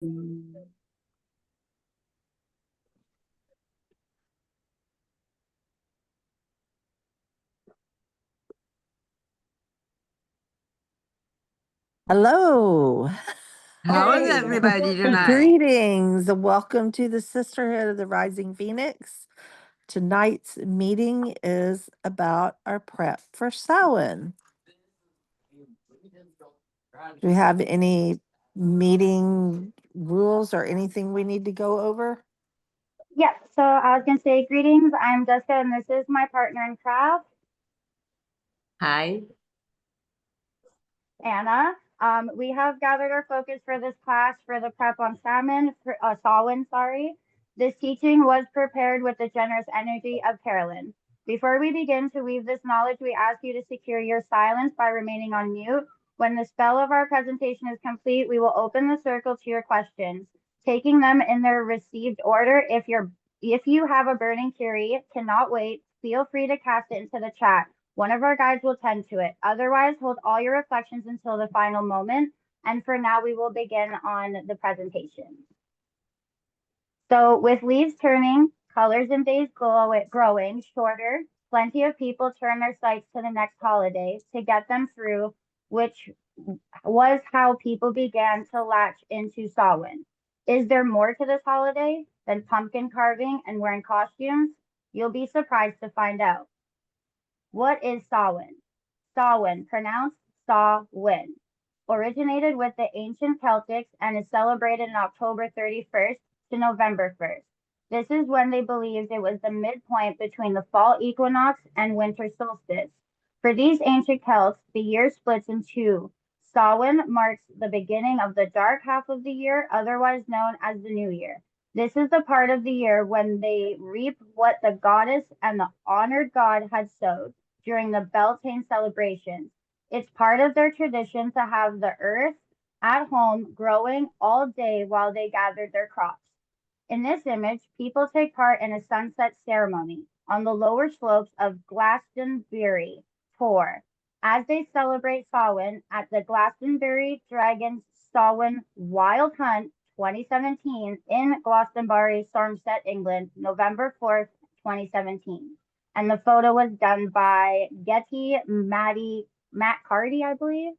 Hello. Hello. How is Hey. everybody tonight? Greetings. Welcome to the Sisterhood of the Rising Phoenix. Tonight's meeting is about our prep for Samhain. Do we have any meeting rules or anything we need to go over? Yeah, so I was going to say greetings. I'm Jessica, and this is my partner in craft, Hi. Anna. We have gathered our focus for this class for the prep on Samhain, sorry. This teaching was prepared with the generous energy of Carolyn. Before we begin to weave this knowledge, we ask you to secure your silence by remaining on mute. When the spell of our presentation is complete, we will open the circle to your questions, taking them in their received order. If you have a burning query, cannot wait, feel free to cast it into the chat. One of our guides will tend to it. Otherwise, hold all your reflections until the final moment. And for now, we will begin on the presentation. So with leaves turning, colors and days growing shorter, plenty of people turn their sights to the next holiday to get them through, which was how people began to latch into Samhain. Is there more to this holiday than pumpkin carving and wearing costumes? You'll be surprised to find out. What is Samhain? Samhain, pronounced Saw-win, originated with the ancient Celtics and is celebrated on October 31st to November 1st. This is when they believed it was the midpoint between the fall equinox and winter solstice. For these ancient Celts, the year splits in two. Samhain marks the beginning of the dark half of the year, otherwise known as the New Year. This is the part of the year when they reap what the goddess and the honored god had sowed during the Beltane celebrations. It's part of their tradition to have the earth at home growing all day while they gathered their crops. In this image, people take part in a sunset ceremony on the lower slopes of Glastonbury Tor as they celebrate Samhain at the Glastonbury Dragons Samhain Wild Hunt 2017 in Glastonbury, Somerset, England, November 4th, 2017. And the photo was done by Matt Cardy, I believe.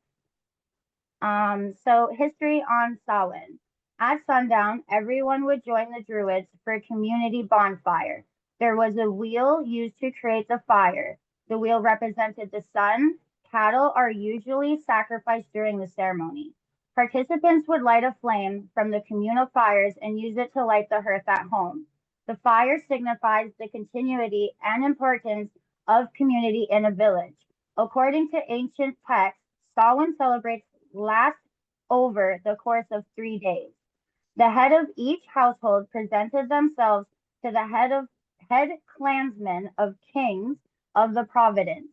So history on Samhain. At sundown, everyone would join the Druids for a community bonfire. There was a wheel used to create the fire. The wheel represented the sun. Cattle are usually sacrificed during the ceremony. Participants would light a flame from the communal fires and use it to light the hearth at home. The fire signifies the continuity and importance of community in a village. According to ancient texts, Samhain celebrates lasts over the course of 3 days. The head of each household presented themselves to the head clansmen of kings of the province.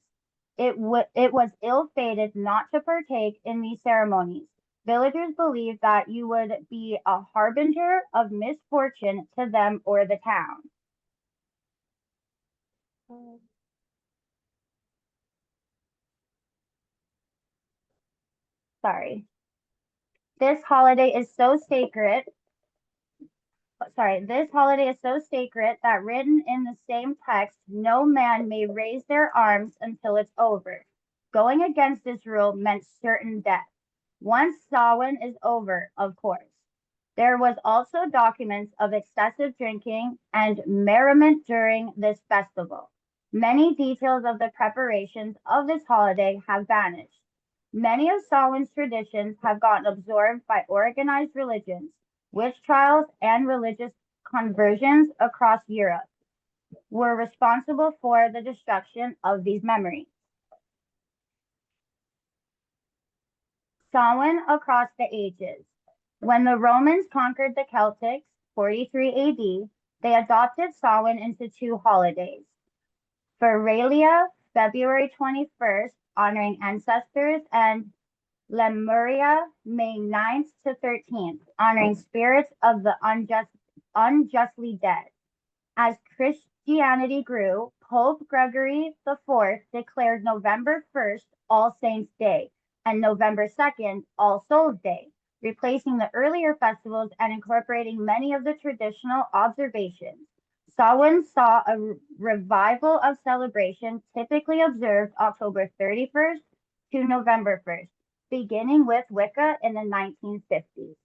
It was ill-fated not to partake in these ceremonies. Villagers believed that you would be a harbinger of misfortune to them or the town. Sorry. This holiday is so sacred this holiday is so sacred that written in the same text, no man may raise their arms until it's over. Going against this rule meant certain death. Once Samhain is over, of course. There was also documents of excessive drinking and merriment during this festival. Many details of the preparations of this holiday have vanished. Many of Samhain's traditions have gotten absorbed by organized religions, witch trials, and religious conversions across Europe were responsible for the destruction of these memories. Samhain across the ages. When the Romans conquered the Celtics, 43 AD, they adopted Samhain into two holidays. Feralia, February 21st, honoring ancestors, and Lemuria, May 9th to 13th, honoring spirits of the unjustly dead. As Christianity grew, Pope Gregory IV declared November 1st All Saints' Day and November 2nd All Souls' Day. replacing the earlier festivals and incorporating many of the traditional observations. Samhain saw a revival of celebration typically observed October 31st to November 1st, beginning with Wicca in the 1950s.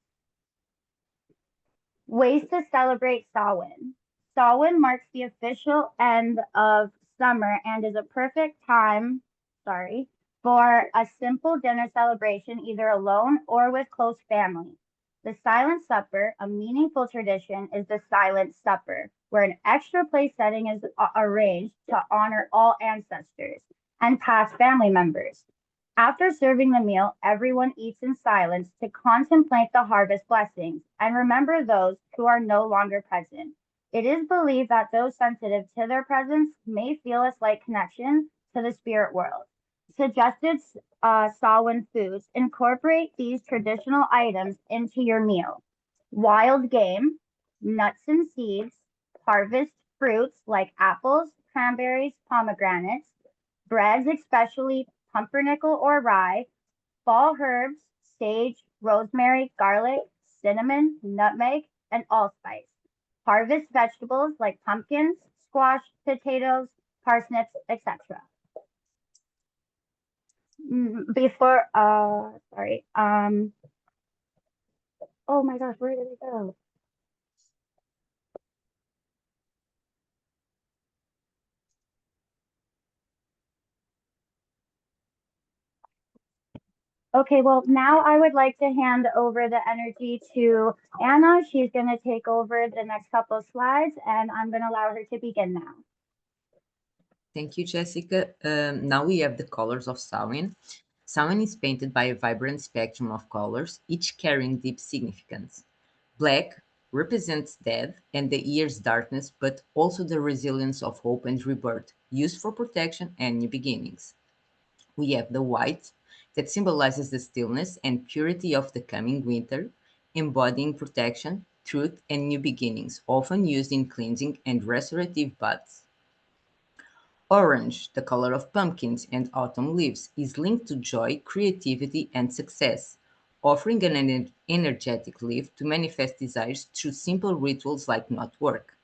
Ways to celebrate Samhain. Samhain marks the official end of summer and is a perfect time, for a simple dinner celebration either alone or with close family. The Silent Supper, a meaningful tradition, is the Silent Supper, where an extra place setting is arranged to honor all ancestors and past family members. After serving the meal, everyone eats in silence to contemplate the harvest blessings and remember those who are no longer present. It is believed that those sensitive to their presence may feel a slight connection to the spirit world. Suggested Samhain foods incorporate these traditional items into your meal. Wild game, nuts and seeds, harvest fruits like apples, cranberries, pomegranates, breads, especially pumpernickel or rye, fall herbs, sage, rosemary, garlic, cinnamon, nutmeg, and allspice. Harvest vegetables like pumpkins, squash, potatoes, parsnips, etc. Before, oh my gosh, where did it go? Okay, well, now I would like to hand over the energy to Anna. She's going to take over the next couple of slides, and I'm going to allow her to begin now. Thank you, Jessica. Now we have the colors of Samhain. Samhain is painted by a vibrant spectrum of colors, each carrying deep significance. Black represents death and the year's darkness, but also the resilience of hope and rebirth, used for protection and new beginnings. We have the white, that symbolizes the stillness and purity of the coming winter, embodying protection, truth, and new beginnings, often used in cleansing and restorative baths. Orange, the color of pumpkins and autumn leaves, is linked to joy, creativity, and success, offering an energetic lift to manifest desires through simple rituals like knot work.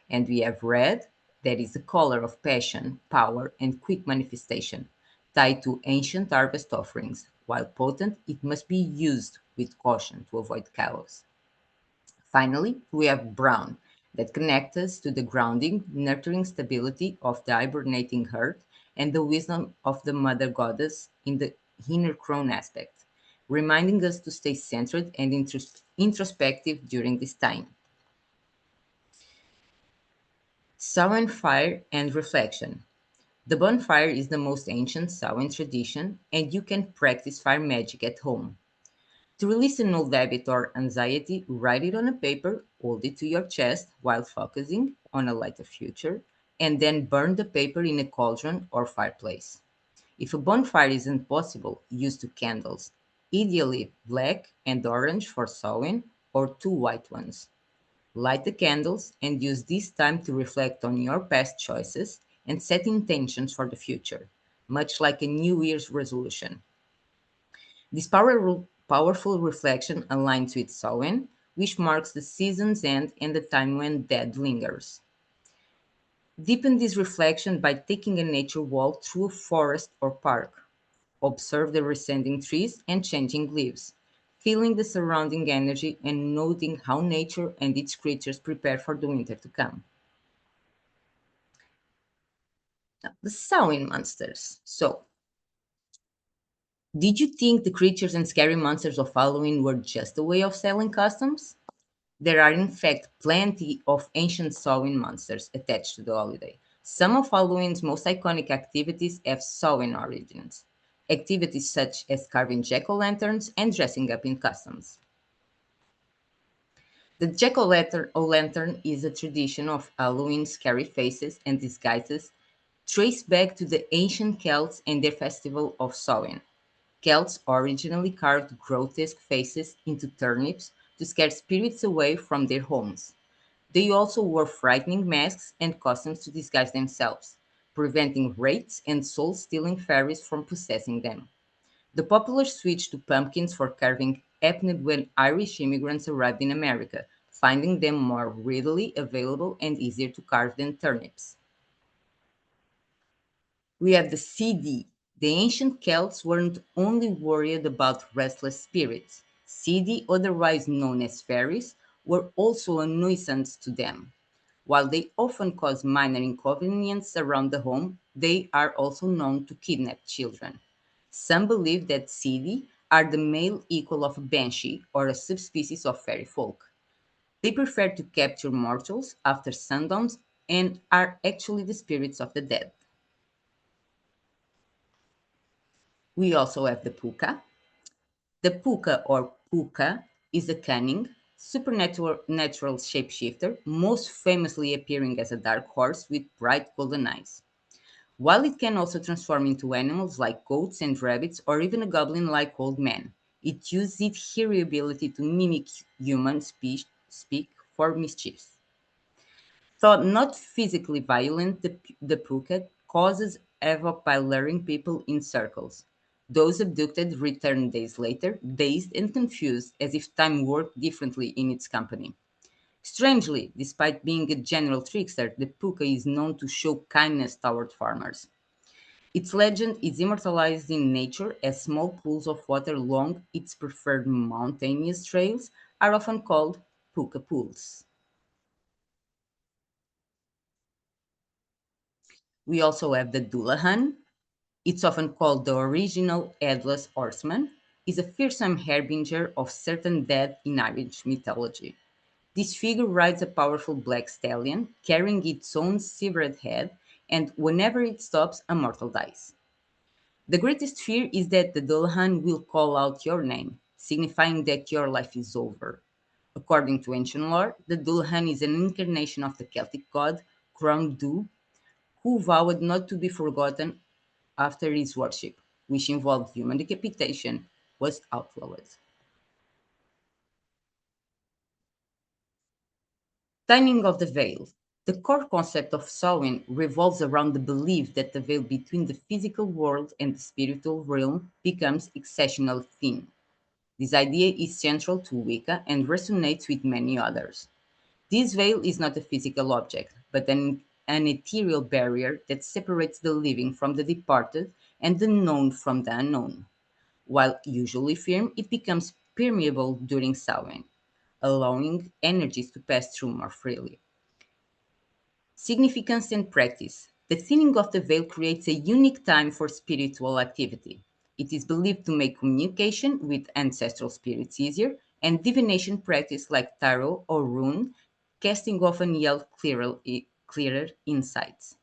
And we have red, that is the color of passion, power, and quick manifestation, tied to ancient harvest offerings. While potent, it must be used with caution to avoid chaos. Finally, we have brown, that connects us to the grounding, nurturing stability of the hibernating earth and the wisdom of the mother goddess in the inner crown aspect, reminding us to stay centered and introspective during this time. Samhain fire and reflection. The bonfire is the most ancient Samhain tradition, and you can practice fire magic at home. To release an old habit or anxiety, write it on a paper, hold it to your chest while focusing on a lighter future, and then burn the paper in a cauldron or fireplace. If a bonfire isn't possible, use two candles, ideally black and orange for sewing, or two white ones. Light the candles and use this time to reflect on your past choices and set intentions for the future, much like a New Year's resolution. This powerful reflection aligns with Samhain, which marks the season's end and the time when death lingers. Deepen this reflection by taking a nature walk through a forest or park. Observe the receding trees and changing leaves, feeling the surrounding energy and noting how nature and its creatures prepare for the winter to come. Now, the Samhain monsters. So, did you think the creatures and scary monsters of Halloween were just a way of selling costumes? There are, in fact, plenty of ancient Samhain monsters attached to the holiday. Some of Halloween's most iconic activities have Samhain origins. Activities such as carving jack o' lanterns and dressing up in costumes. The jack o' lantern is a tradition of Halloween scary faces and disguises traced back to the ancient Celts and their festival of Samhain. Celts originally carved grotesque faces into turnips to scare spirits away from their homes. They also wore frightening masks and costumes to disguise themselves, preventing wraiths and soul stealing fairies from possessing them. The popular switch to pumpkins for carving happened when Irish immigrants arrived in America, finding them more readily available and easier to carve than turnips. We have the CD. The ancient Celts weren't only worried about restless spirits. CD, otherwise known as fairies, were also a nuisance to them. While they often cause minor inconvenience around the home, they are also known to kidnap children. Some believe that CD are the male equal of a banshee or a subspecies of fairy folk. They prefer to capture mortals after sundowns and are actually the spirits of the dead. We also have the puka. The puka or puka is a cunning, supernatural natural shapeshifter, most famously appearing as a dark horse with bright golden eyes. While it can also transform into animals like goats and rabbits or even a goblin like old man, it uses its hairy ability to mimic human speak for mischief. Though not physically violent, the puka causes havoc by luring people in circles. Those abducted return days later, dazed and confused, as if time worked differently in its company. Strangely, despite being a general trickster, the puka is known to show kindness toward farmers. Its legend is immortalized in nature as small pools of water along its preferred mountainous trails are often called puka pools. We also have the Dullahan. It's often called the original headless horseman, is a fearsome harbinger of certain death in Irish mythology. This figure rides a powerful black stallion, carrying its own severed head, and whenever it stops, a mortal dies. The greatest fear is that the Dullahan will call out your name, signifying that your life is over. According to ancient lore, the Dullahan is an incarnation of the Celtic god Crom Dubh, who vowed not to be forgotten after his worship, which involved human decapitation, was outlawed. Timing of the veil. The core concept of Samhain revolves around the belief that the veil between the physical world and the spiritual realm becomes exceptionally thin. This idea is central to Wicca and resonates with many others. This veil is not a physical object, but an ethereal barrier that separates the living from the departed and the known from the unknown. While usually firm, it becomes permeable during Samhain, allowing energies to pass through more freely. Significance and practice. The thinning of the veil creates a unique time for spiritual activity. It is believed to make communication with ancestral spirits easier, and divination practice like tarot or rune casting often yield clearer insights.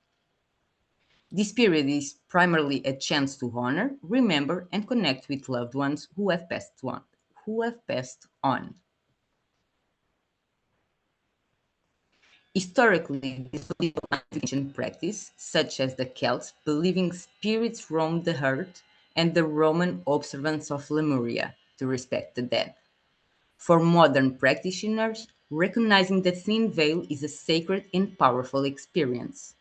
This period is primarily a chance to honor, remember, and connect with loved ones who have passed on. Historically, this belief aligned with ancient practice, such as the Celts believing spirits roamed the earth and the Roman observance of Lemuria to respect the dead. For modern practitioners, recognizing the thin veil is a sacred and powerful experience.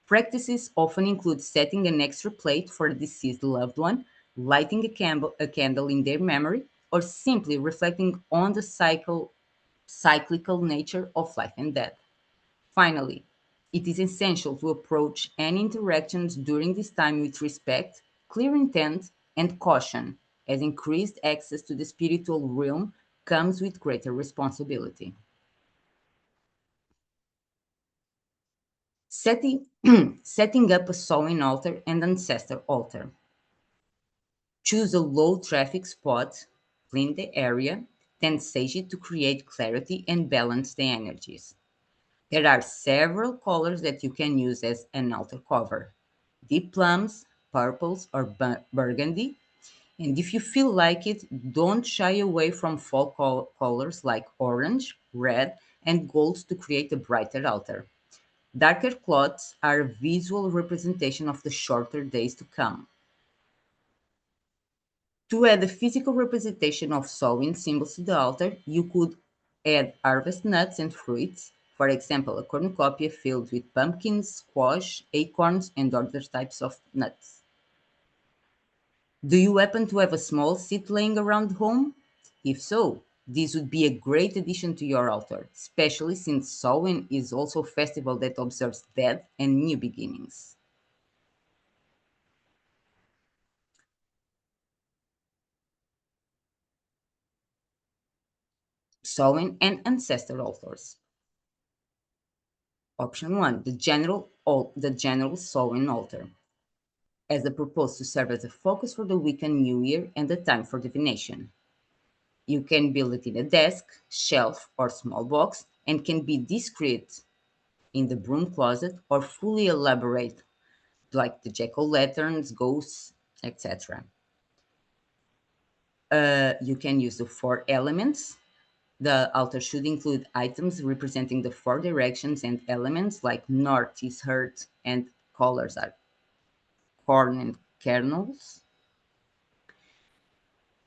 Practices often include setting an extra plate for a deceased loved one, lighting a candle in their memory, or simply reflecting on the cyclical nature of life and death. Finally, it is essential to approach any interactions during this time with respect, clear intent, and caution, as increased access to the spiritual realm comes with greater responsibility. Setting, setting up a sowing altar and ancestor altar. Choose a low traffic spot, clean the area, then sage it to create clarity and balance the energies. There are several colors that you can use as an altar cover: deep plums, purples, or burgundy. And if you feel like it, don't shy away from fall colors like orange, red, and gold to create a brighter altar. Darker cloths are a visual representation of the shorter days to come. To add a physical representation of sowing symbols to the altar, you could add harvest nuts and fruits, for example, a cornucopia filled with pumpkins, squash, acorns, and other types of nuts. Do you happen to have a small seat laying around home? If so, this would be a great addition to your altar, especially since Samhain is also a festival that observes death and new beginnings. Samhain and ancestor altars. Option 1, the general Samhain altar, as a purpose to serve as a focus for the Wiccan New Year and a time for divination. You can build it in a desk, shelf, or small box, and can be discreet in the broom closet or fully elaborate, like the jack-o'-lanterns, ghosts, etc. You can use the four elements. The altar should include items representing the four directions and elements, like north is earth, and colors are corn and kernels.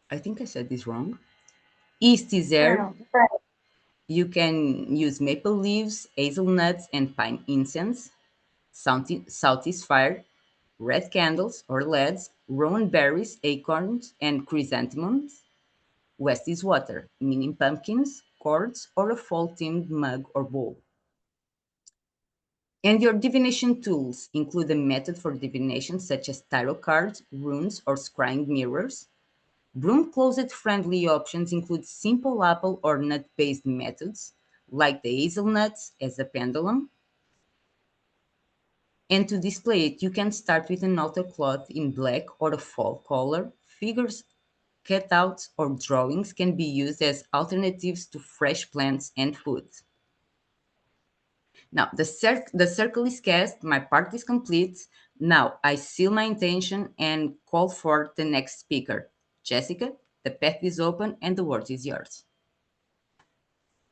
I think I said this wrong. East is air. Kernel. You can use maple leaves, hazelnuts, and pine incense. South is fire, red candles or LEDs, rowan berries, acorns, and chrysanthemums. West is water, meaning pumpkins, gourds, or a fall-themed mug or bowl. And your divination tools include a method for divination such as tarot cards, runes, or scrying mirrors. Broom closet friendly options include simple apple or nut based methods, like the hazelnuts as a pendulum. And to display it, you can start with an altar cloth in black or a fall color. Figures, cutouts, or drawings can be used as alternatives to fresh plants and food. Now, the circle is cast, my part is complete. Now, I seal my intention and call for the next speaker. Jessica, the path is open and the word is yours.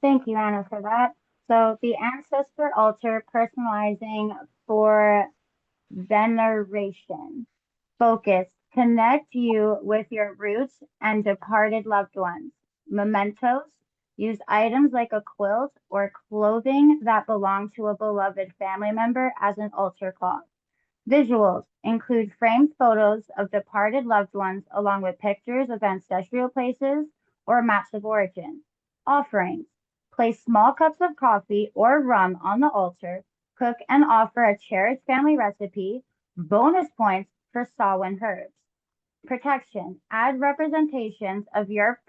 Thank you, Anna, for that. So the ancestor altar personalizing for veneration. Focus. Connect you with your roots and departed loved ones. Mementos. Use items like a quilt or clothing that belong to a beloved family member as an altar cloth. Visuals include framed photos of departed loved ones along with pictures of ancestral places or maps of origin. Offerings. Place small cups of coffee or rum on the altar, cook and offer a cherished family recipe, bonus points for Samhain herbs. Protection. Add representations of your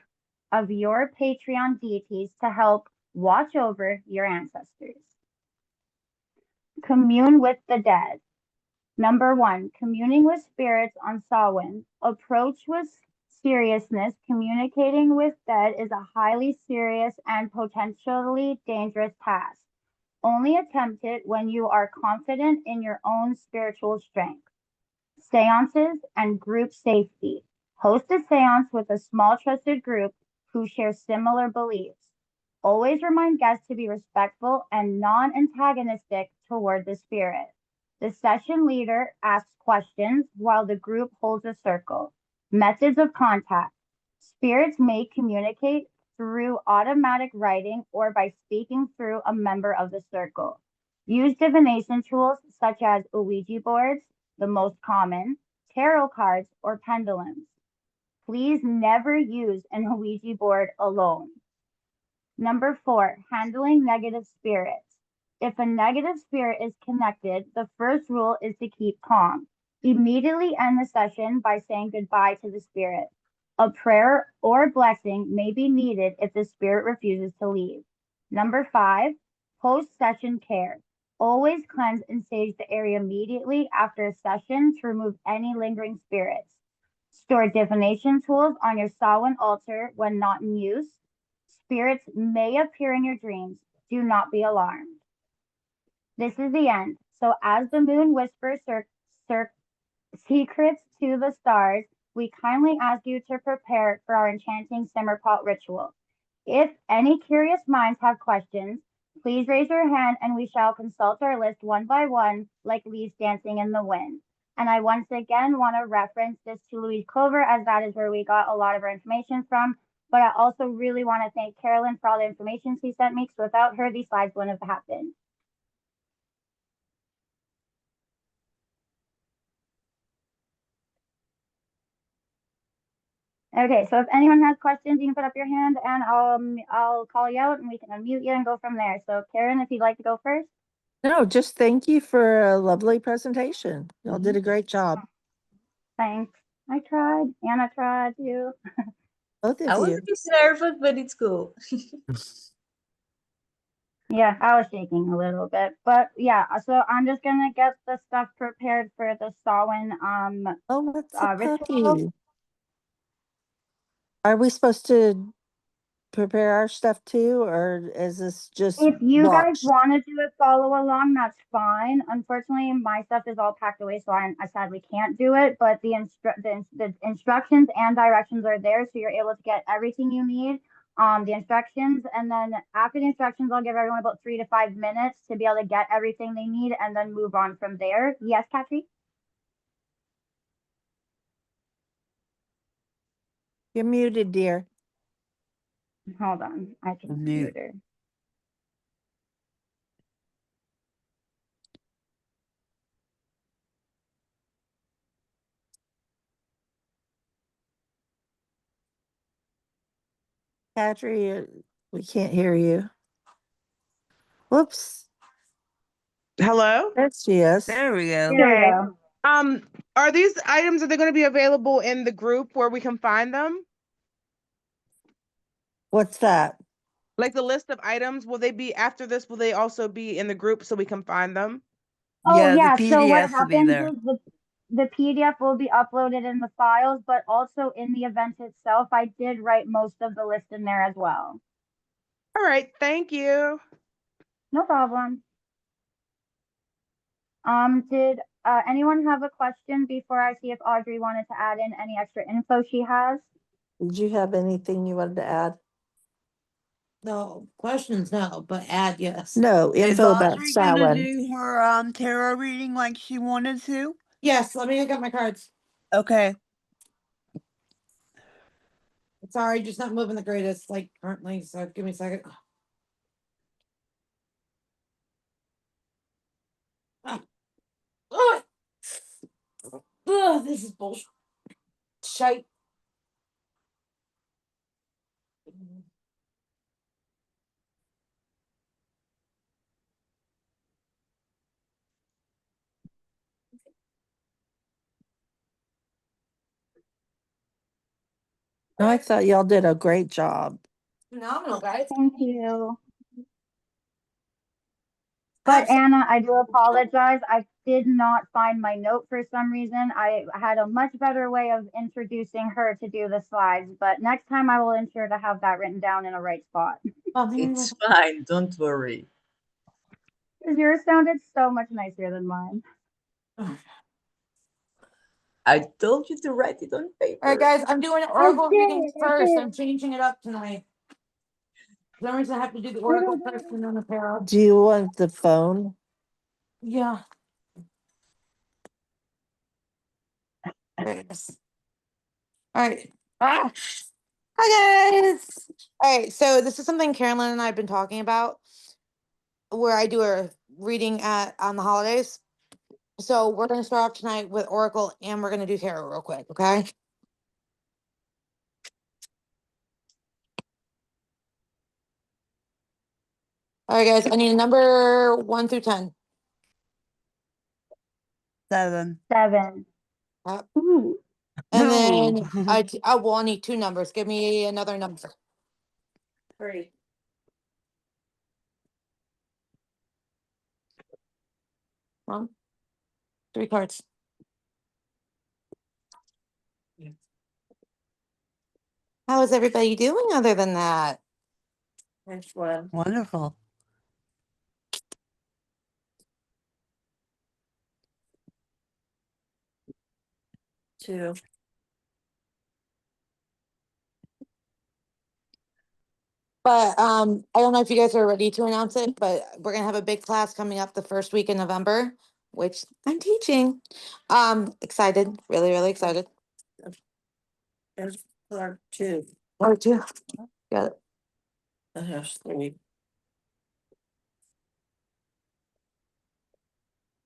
Patreon deities to help watch over your ancestors. Commune with the dead. Number one, communing with spirits on Samhain. Approach with seriousness. Communicating with dead is a highly serious and potentially dangerous task. Only attempt it when you are confident in your own spiritual strength. Seances and group safety. Host a seance with a small trusted group who share similar beliefs. Always remind guests to be respectful and non antagonistic toward the spirit. The session leader asks questions while the group holds a circle. Methods of contact. Spirits may communicate through automatic writing or by speaking through a member of the circle. Use divination tools such as Ouija boards, the most common, tarot cards, or pendulums. Please never use an Ouija board alone. Number four, handling negative spirits. If a negative spirit is connected, the first rule is to keep calm. Immediately end the session by saying goodbye to the spirit. A prayer or blessing may be needed if the spirit refuses to leave. Number five, post session care. Always cleanse and sage the area immediately after a session to remove any lingering spirits. Store divination tools on your Samhain altar when not in use. Spirits may appear in your dreams. Do not be alarmed. This is the end. So, as the moon whispers secrets to the stars, we kindly ask you to prepare for our enchanting simmer pot ritual. If any curious minds have questions, please raise your hand and we shall consult our list one by one, like leaves dancing in the wind. And I once again want to reference this to Louise Clover, as that is where we got a lot of our information from. But I also really want to thank Carolyn for all the information she sent me, because without her, these slides wouldn't have happened. Okay, so if anyone has questions, you can put up your hand and I'll call you out and we can unmute you and go from there. So Karen, if you'd like to go first. No, just thank you for a lovely presentation. Y'all did a great job, Thanks. I tried. Anna tried too. both I of was you. a bit nervous, but it's cool. Yeah, I was shaking a little bit, but yeah, so I'm just gonna get the stuff prepared for the Samhain Oh, what's a ritual. puppy? Are we supposed to prepare our stuff too, or is this just If you guys watch? want to do it follow along, that's fine. Unfortunately, my stuff is all packed away, so I sadly can't do it. But the instructions and directions are there, so you're able to get everything you need. The instructions, and then after the instructions, I'll give everyone about 3 to 5 minutes to be able to get everything they need, and then move on from there. Yes, Katri? You're muted, dear. Hold on, I can Mute. mute her. Patry, we can't hear you. Whoops. Hello? There she is. There we go. There we Okay. go. Are these items, are they going to be available in the group where we can find them? What's that? Like the list of items, will they be after this? Will they also be in the group so we can find them? Oh Yeah, the yeah, so what PDFs will be happens there. is the PDF will be uploaded in the files, but also in the event itself, I did write most of the list in there as well. All right, thank you. No problem. Did anyone have a question before I see if Audrey wanted to add in any extra info she has? Did you have anything you wanted to add? No, questions, no, but add yes. No, Is info about Audrey gonna Samhain. do her tarot reading like she wanted to? Yes, let me go get my cards. Okay. Sorry, just not moving the greatest like currently, so give me a second. Ah. Ugh. Ugh, this is bullshit. Shite. No, I thought y'all did a great job. Phenomenal, guys. Thank you. But Anna, I do apologize. I did not find my note for some reason. I had a much better way of introducing her to do the slides, but next time I will ensure to have that written down in a right spot. It's fine, don't worry. Because yours sounded so much nicer than mine. I told you to write it on paper. All right, guys, I'm doing oracle readings first. I'm changing it up tonight. For some reason I have to do the oracle first and then the tarot. Do you want the phone? Yeah. There it is. All right. Ah. Hi guys. All right, so this is something Carolyn and I have been talking about, where I do a reading at on the holidays. So we're gonna start off tonight with oracle, and we're gonna do tarot real quick, okay? All right, guys. I need a number 1 through 10. 7. 7. Yep. Ooh. And No. then well, I need 2 numbers. Give me another number. 3. Well, 3 cards. How is everybody doing other than that? Which one? Wonderful. Two. But I don't know if you guys are ready to announce it, but we're gonna have a big class coming up the first week in November, which I'm teaching. Excited, really, really excited. There's two. Or 2. Got it. And there's 3.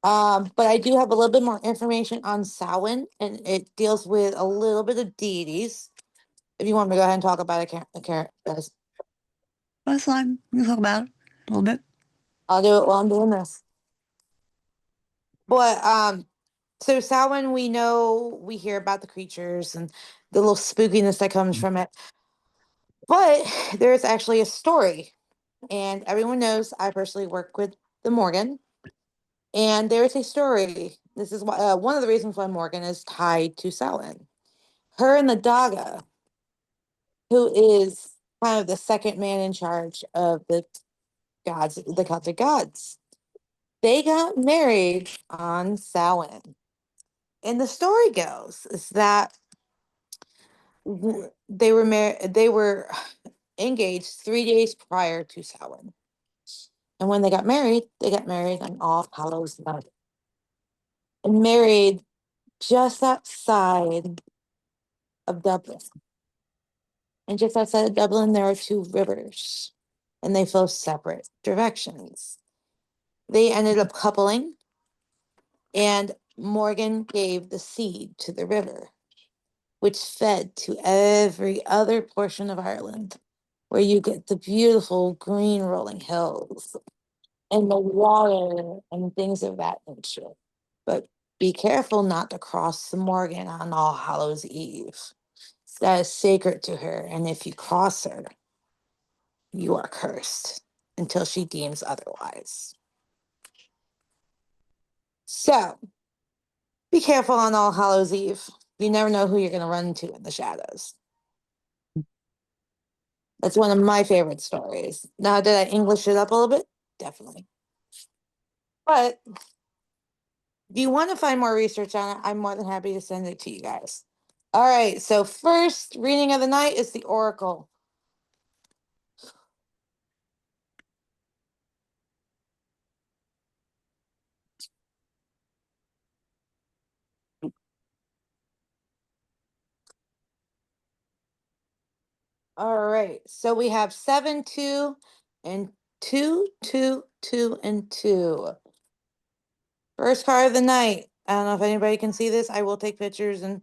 But I do have a little bit more information on Samhain, and it deals with a little bit of deities. If you want me to go ahead and talk about it, Karen, guys, That's fine. We can talk about it a little bit. I'll do it while I'm doing this. But so Samhain, we hear about the creatures and the little spookiness that comes from it. But there's actually a story, and everyone knows I personally work with the Morgan, and there's a story. This is why one of the reasons why Morgan is tied to Samhain. Her and the Daga, who is kind of the second man in charge of the gods, the Celtic gods, they got married on Samhain. And the story goes is that they were married. They were engaged 3 days prior to Samhain, and when they got married on All Hallows Night, and married just outside of Dublin. And just outside of Dublin, there are two rivers, and they flow separate directions. They ended up coupling, and Morgan gave the seed to the river, which fed to every other portion of Ireland, where you get the beautiful green rolling hills and the water and things of that nature. But be careful not to cross the Morgan on All Hallows Eve. That is sacred to her, and if you cross her, you are cursed until she deems otherwise. So, be careful on All Hallows Eve. You never know who you're going to run into in the shadows. That's one of my favorite stories. Now, did I English it up a little bit? Definitely. But if you want to find more research on it, I'm more than happy to send it to you guys. All right, so first reading of the night is the Oracle. All right, so we have 7, 2, and 2, 2, 2, and 2. First card of the night. I don't know if anybody can see this. I will take pictures and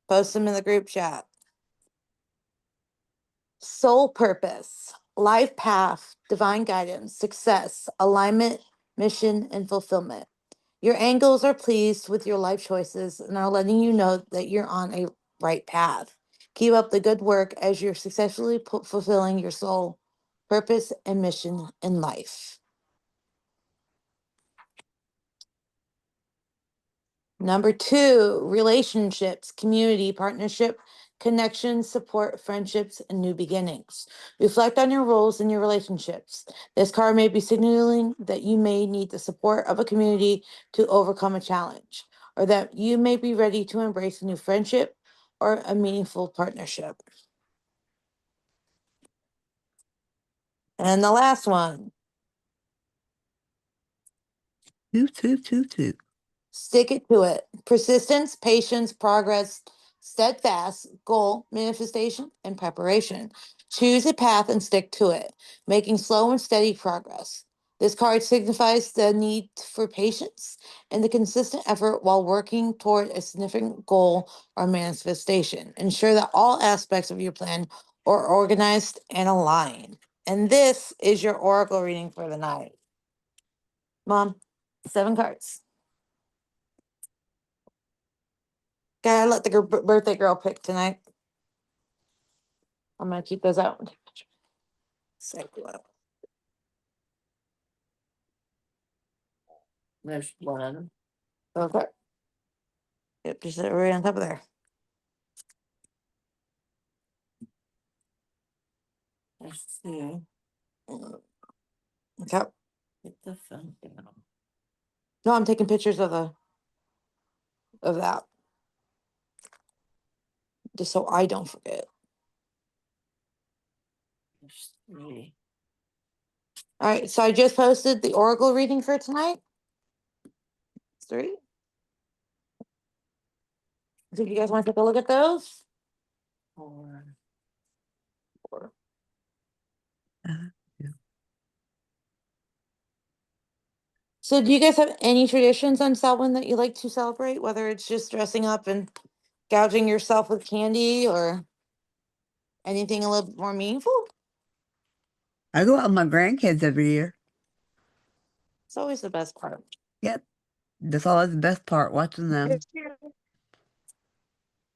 post them in the group chat. Soul purpose, life path, divine guidance, success, alignment, mission, and fulfillment. Your angels are pleased with your life choices and are letting you know that you're on a right path. Keep up the good work as you're successfully fulfilling your soul purpose and mission in life. Number 2, relationships, community, partnership, connections, support, friendships, and new beginnings. Reflect on your roles in your relationships. This card may be signaling that you may need the support of a community to overcome a challenge, or that you may be ready to embrace a new friendship or a meaningful partnership. And the last one, 2, 2, 2, 2. stick it to it. Persistence, patience, progress, steadfast, goal, manifestation, and preparation. Choose a path and stick to it, making slow and steady progress. This card signifies the need for patience and the consistent effort while working toward a significant goal or manifestation. Ensure that all aspects of your plan are organized and aligned. And this is your oracle reading for the night. Mom, 7 cards. Gotta let the birthday girl pick tonight. I'm gonna keep those out. There's one. Okay. Yep, just right on top of there. There's 2. Okay. Get the phone down. No, I'm taking pictures of that. Just so I don't forget. There's 3. All right, so I just posted the oracle reading for tonight. 3. So if you guys want to take a look at those. 4. Yeah. So do you guys have any traditions on Samhain that you like to celebrate, whether it's just dressing up and gouging yourself with candy or Anything a little bit more meaningful? I go out with my grandkids every year. It's always the best part. Yep. That's always the best part, watching them. This year,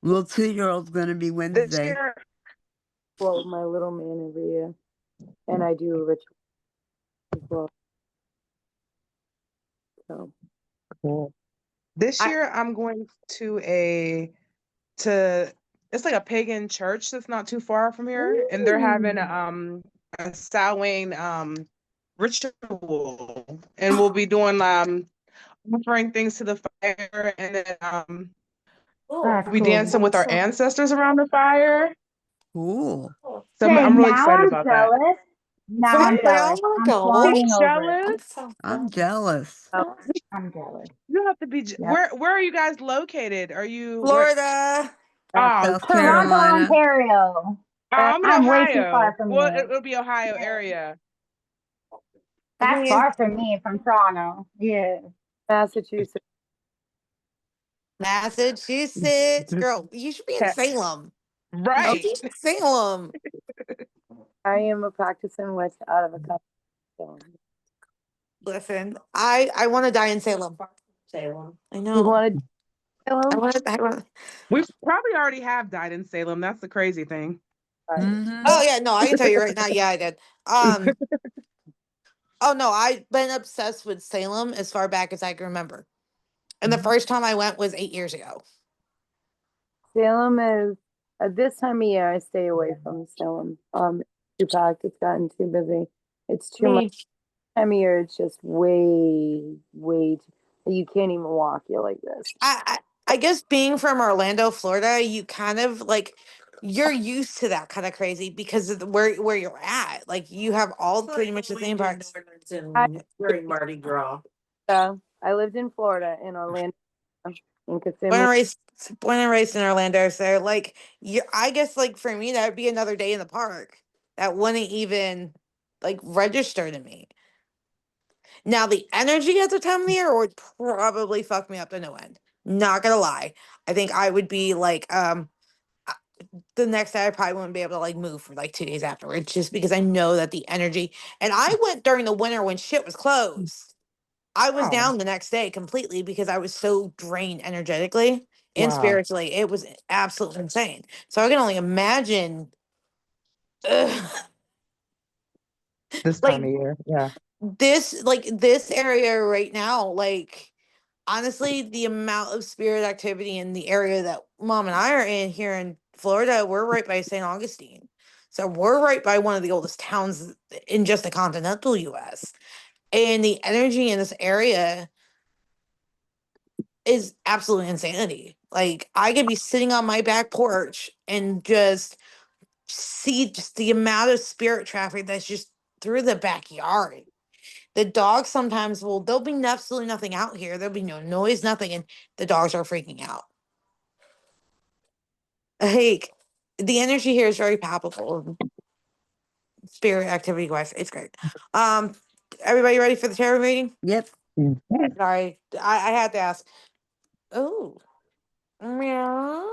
Little 2-year-old's gonna be this Wednesday. year, Well, my little man every year, and I do a ritual as well. So cool. This I- year I'm going to it's like a pagan church that's not too far from here, and they're having a Samhain ritual, and we'll be doing offering things to the fire, and then That's we'll be cool. dancing with our ancestors around the fire. Cool. So I'm Dang, really now excited I'm about that. jealous. Now For I'm real? jealous. I'm Go. flying over. Jealous? I'm jealous. I'm jealous. You have to be. Yep. Where are you guys located? Are you where? Florida. Oh, South Toronto, Carolina. Ontario. I'm in I'm way too far Ohio. from Well, you. it'll be Ohio area. That's Yeah. far from me, from Toronto. Yeah. Massachusetts. Massachusetts. Girl, you should be in Okay. Salem. You should Right. be in Salem. I am a practicing witch out of a couple. So. Listen, I want to die in Salem. Salem. I You know. want to I want. We probably already have died in Salem. That's the crazy thing. Mm-hmm. Oh yeah, no, I can tell you right now. Yeah, I did. Oh no, I've been obsessed with Salem as far back as I can remember. And the first time I went was 8 years ago. Salem is at this time of year. I stay away from Salem. Too packed. It's gotten too busy. It's too much time of year. It's just way you can't even walk. You're like this. I guess being from Orlando, Florida, you kind of like you're used to that kind of crazy because of where you're at. Like you have all pretty much the theme parks. During Mardi Gras. Yeah, I lived in Florida in Orlando, in Born Kissimmee. and raised, born and raised in Orlando, so like you, I guess like for me that would be another day in the park. That wouldn't even like register to me. Now the energy at the time of the year would probably fuck me up to no end. Not gonna lie. I think I would be like the next day I probably wouldn't be able to like move for like 2 days afterwards just because I know that the energy and I went during the winter when shit was closed. I was Oh, down the next day completely because I was so drained energetically and wow. spiritually. It was absolutely insane. So I can only imagine ugh, This time like of year. Yeah. this area right now, like honestly, the amount of spirit activity in the area that mom and I are in here in Florida, we're right by St. Augustine. So we're right by one of the oldest towns in just the continental US. And the energy in this area is absolute insanity. Like I could be sitting on my back porch and just see just the amount of spirit traffic that's just through the backyard. The dogs sometimes will there'll be absolutely nothing out here. There'll be no noise, nothing, and the dogs are freaking out. Like the energy here is very palpable, spirit activity wise. It's great. Everybody ready for the tarot reading? Yep. Sorry, I had to ask. Oh, meow.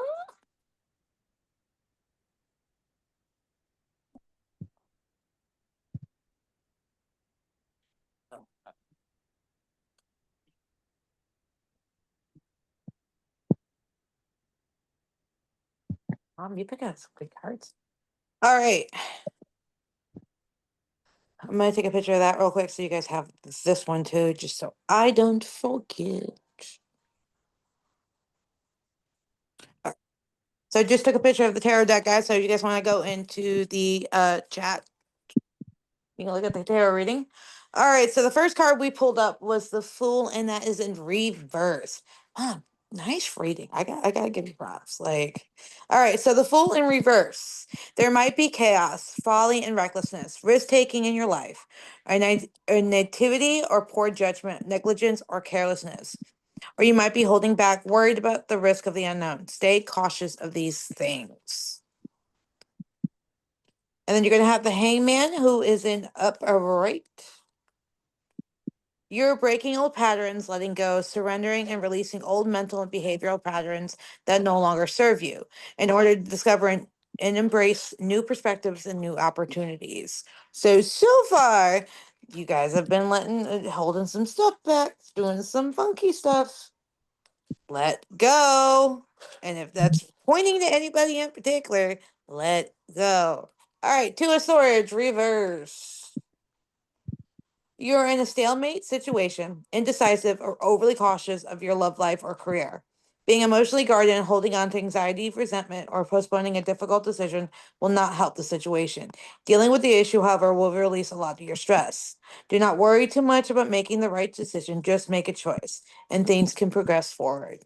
You pick up some good cards. All right. I'm gonna take a picture of that real quick so you guys have this one too, just so I don't forget. So I just took a picture of the tarot deck, guys. So you guys want to go into the chat, you can look at the tarot reading. All right, so the first card we pulled up was the Fool, and that is in reverse. Wow, nice reading. I gotta give you props. Like, all right, so the Fool in reverse. There might be chaos, folly, and recklessness, risk taking in your life, a nativity or poor judgment, negligence or carelessness. Or you might be holding back, worried about the risk of the unknown. Stay cautious of these things. And then you're going to have the Hangman, who is in upright. You're breaking old patterns, letting go, surrendering, and releasing old mental and behavioral patterns that no longer serve you in order to discover and embrace new perspectives and new opportunities. So far, you guys have been holding some stuff back, doing some funky stuff. Let go. And if that's pointing to anybody in particular, let go. All right, Two of Swords, reverse. You're in a stalemate situation, indecisive or overly cautious of your love life or career. Being emotionally guarded and holding on to anxiety, resentment, or postponing a difficult decision will not help the situation. Dealing with the issue, however, will release a lot of your stress. Do not worry too much about making the right decision, just make a choice, and things can progress forward.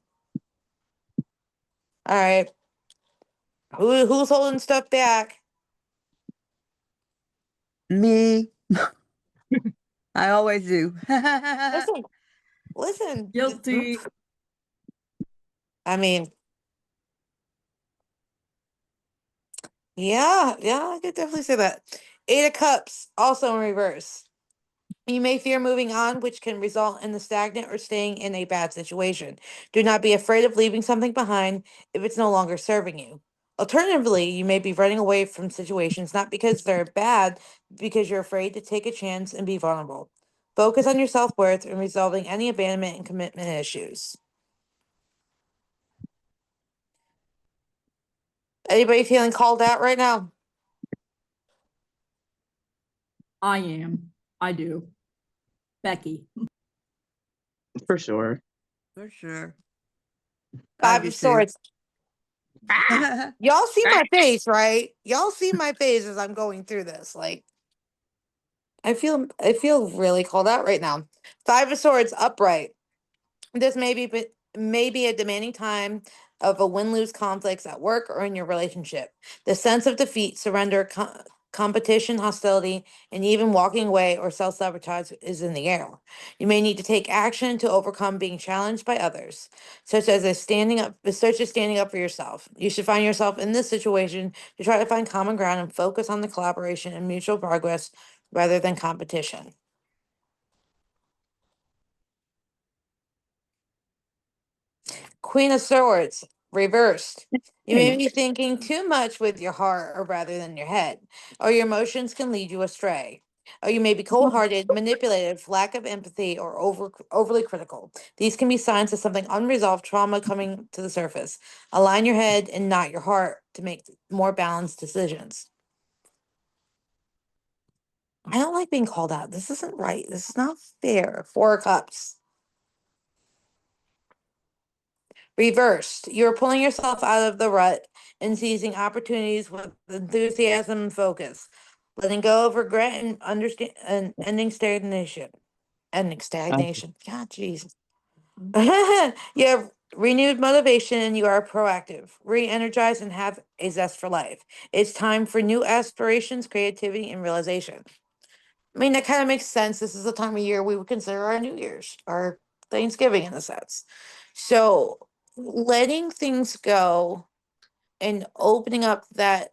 All right. Who's holding stuff back? Me. I always do. Listen. Guilty. I mean, yeah, I could definitely say that. Eight of Cups, also in reverse. You may fear moving on, which can result in the stagnant or staying in a bad situation. Do not be afraid of leaving something behind if it's no longer serving you. Alternatively, you may be running away from situations not because they're bad, but because you're afraid to take a chance and be vulnerable. Focus on your self worth and resolving any abandonment and commitment issues. Anybody feeling called out right now? I am. I do. Becky. For sure. For sure. I Five do of too. Swords. Y'all see my face, right? Y'all see my face as I'm going through this. Like, I feel really called out right now. Five of Swords upright. This may be a demanding time of a win-lose conflicts at work or in your relationship. The sense of defeat, surrender, competition, hostility, and even walking away or self-sabotage is in the air. You may need to take action to overcome being challenged by others, such as standing up for yourself. You should find yourself in this situation to try to find common ground and focus on the collaboration and mutual progress rather than competition. Queen of Swords, reversed. You may be thinking too much with your heart or rather than your head, or your emotions can lead you astray. Or you may be cold-hearted, manipulative, lack of empathy, or overly critical. These can be signs of something unresolved trauma coming to the surface. Align your head and not your heart to make more balanced decisions. I don't like being called out. This isn't right. This is not fair. Four of Cups. Reversed, you're pulling yourself out of the rut and seizing opportunities with enthusiasm and focus, letting go of regret and understand and ending stagnation. Ending stagnation. God, jeez. You have renewed motivation and you are proactive, re-energized, and have a zest for life. It's time for new aspirations, creativity, and realization. I mean, that kind of makes sense. This is the time of year we would consider our New Year's, our Thanksgiving in a sense. So letting things go and opening up that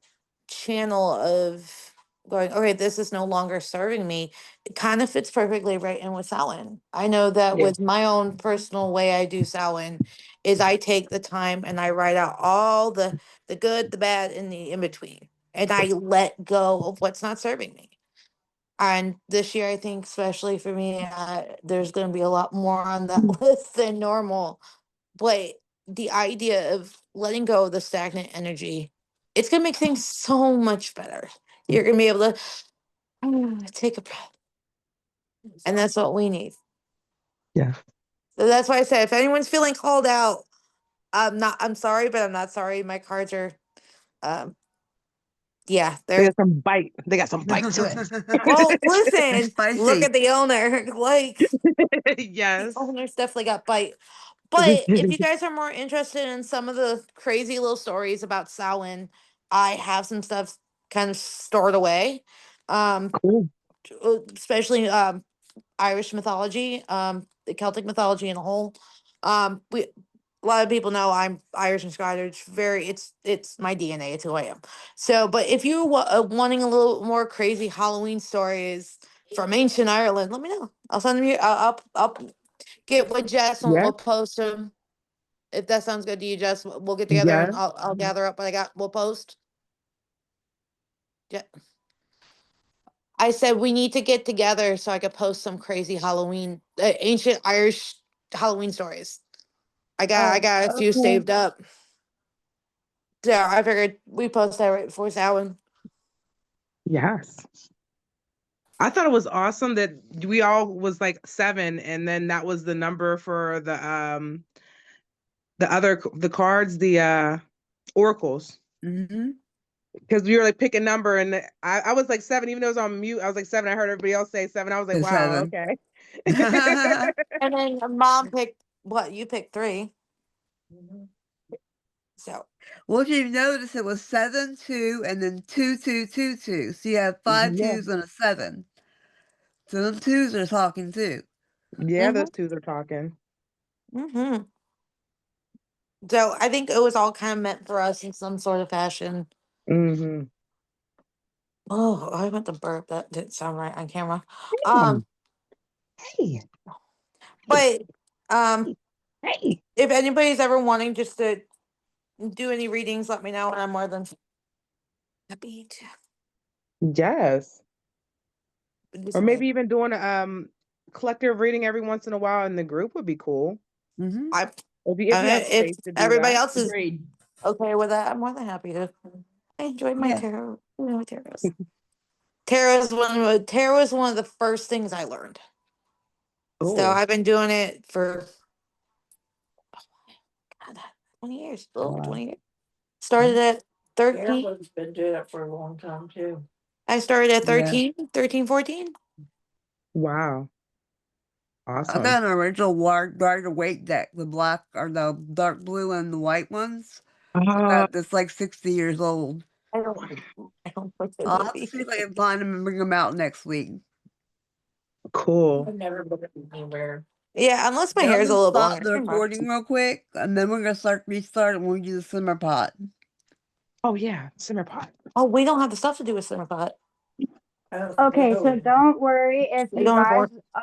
channel of going, okay, this is no longer serving me, it kind of fits perfectly right in with Samhain. I know that Yeah. with my own personal way I do Samhain is I take the time and I write out all the good, the bad, and the in between. And I let go of what's not serving me. And this year, I think, especially for me, there's going to be a lot more on that list than normal. But the idea of letting go of the stagnant energy, it's going to make things so much better. You're going to be able to take a breath. And that's what we need. Yeah. So that's why I said, if anyone's feeling called out, I'm sorry, but I'm not sorry. My cards are, um, yeah, They they're, got some bite. They got some bite to well, it. listen, look Spicy. at the owner. Like, the Yes. owner's definitely got bite. But if you guys are more interested in some of the crazy little stories about Samhain, I have some stuff kind of stored away. Cool. Especially Irish mythology, the Celtic mythology in a whole. We a lot of people know I'm Irish and Scottish. It's my DNA. It's who I am. So, but if you're wanting a little more crazy Halloween stories from ancient Ireland, let me know. I'll send them you. I'll get with Jess and Yeah. we'll post them. If that sounds good to you, Jess, we'll get together Yeah. and I'll gather up what I got. We'll post. Yeah. I said we need to get together so I could post some crazy Halloween, ancient Irish Halloween stories. I got a few Okay. saved up. Yeah, I figured we post that right before Samhain. Yes. I thought it was awesome that we all was like 7, and then that was the number for the cards, the oracles. Mm-hmm. Because we were like pick a number, and I was like 7, even though it was on mute. I was like 7. I heard everybody else say 7. I was like, The wow, 7. okay. And then mom picked what? You picked 3. So Well, if you notice, it was 7, 2, and then 2, 2, 2, 2. So you have 5 Yeah. 2s and a 7. So them 2s are talking too. Yeah, those twos are talking. mm-hmm. So I think it was all kind of meant for us in some sort of fashion. Mm-hmm. Oh, I went to burp. That didn't sound right on camera. Hey. But Hey. if anybody's ever wanting just to do any readings, let me know, and I'm more than happy to. Yes. Do Or some maybe even doing a collective reading every once in a while in the group would be cool. Mm-hmm. If you have if space to do everybody that. else is Agreed. okay with that, I'm more than happy to. I enjoyed my Yeah. tarot. Tarot is one of the first things I learned. So Oh, I've been doing it for God, 20 years. Over wow. 20 years. Started at 13. Carolyn's been doing it for a long time too. I started at Yeah. 13, 14. Wow. I Awesome. got an original Rider Waite deck, the black or the dark blue and the white ones. That's like 60 years old. I don't put those I'll with have to me. see if I can find them and bring them out next week. Cool. I've never been anywhere. Yeah, unless my I'm hair is a gonna little stop longer. the recording real quick, and then we're gonna restart it when we do the simmer pot. Oh yeah, simmer pot. Oh, we don't have the stuff to do with cinema pot. Okay, so don't worry if What are you you going guys for?